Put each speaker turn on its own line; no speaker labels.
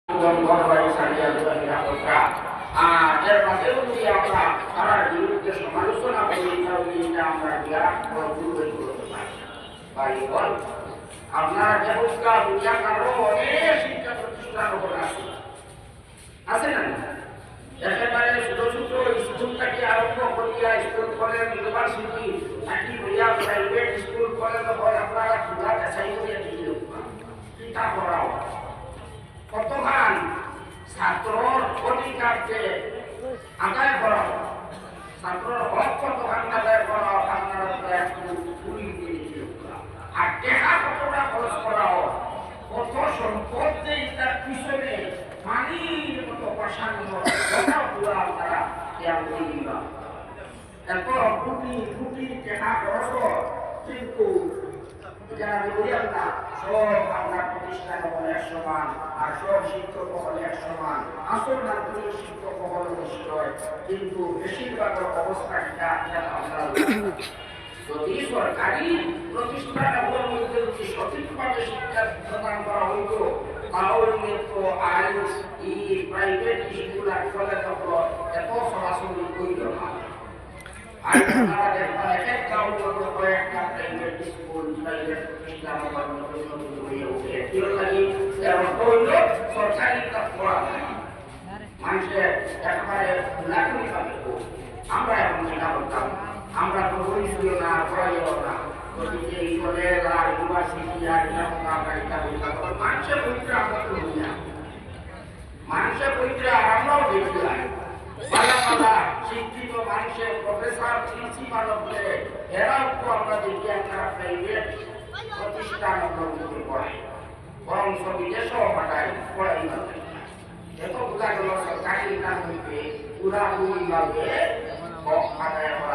ঘরবাড়ি ছাড়িয়া দেওয়া নিরাপত্তা। আর এর মাঝেও যদি আমরা তার বিরুদ্ধে সমালোচনা করি তাহলে এটা আমরা বিরাট বড় দুর্বল করতে পারি। ভাইগণ, আপনারা ব্যবস্থা দুনিয়া কারো অনেক শিক্ষা প্রতিষ্ঠান আছে না? একেবারে ছোট ছোট স্কুল থেকে আরম্ভ করিয়া স্কুল কলেজ ইউনিভার্সিটি চাকরি করিয়া প্রাইভেট স্কুল কলেজ হয় আপনারা খোলা যাচাই করিয়া দিয়ে চিন্তা করাও কতখান ছাত্রর অধিকারকে আদায় করা, ছাত্রর হক কতখান আদায় করা আপনারা একটু ভুল দিয়েছিল। আর টেকা কতটা খরচ করা কত সম্পদ যে তার পিছনে পানির মতো প্রসারিত পুরা আপনারা খেয়াল করে দিলাম। এত কোটি কোটি টেকা খরচ কিন্তু যারা বললাম না সব আপনার প্রতিষ্ঠান হল এক সমান, আর সব শিক্ষক হল এক সমান, আসল মাধ্যমিক শিক্ষক হল নিশ্চয়, কিন্তু বেশিরভাগ অবস্থাটা আপনার যদি সরকারি প্রতিষ্ঠানগুলোর মধ্যে যদি সঠিকভাবে শিক্ষা প্রদান করা হইত তাহলে তো আইন এই প্রাইভেট স্কুল আর কলেজগুলো এত সরাসরি করিত না। আর আপনারা দেখবেন এক একটা উন্নত কয়েকটা প্রাইভেট স্কুল প্রাইভেট প্রতিষ্ঠান হয়ে ওঠে এর লাগে সরকারি কাজ করা যায় মানুষের একেবারে লাখনি পাবে। আমরা এখন যেটা করতাম, আমরা তো বলেছিল না পড়াইও না, গতিকে এই কলেজ আর ইউনিভার্সিটি আর আমরা এটা বলতাম মানুষের পরীক্ষা আমরা তো হই না, মানুষের পরীক্ষা আর আমরাও দেখতে হয় পালা পালা শিক্ষিত মানুষের প্রফেসর প্রিন্সিপাল হলে এরাও তো আমরা দেখি আপনারা প্রাইভেট প্রতিষ্ঠানগুলোকে পড়াই, বরং বিদেশেও পাঠায় পড়াই না। এত বোঝা গেল সরকারি কাজ হইতে পুরাপুরিভাবে হক আদায় করা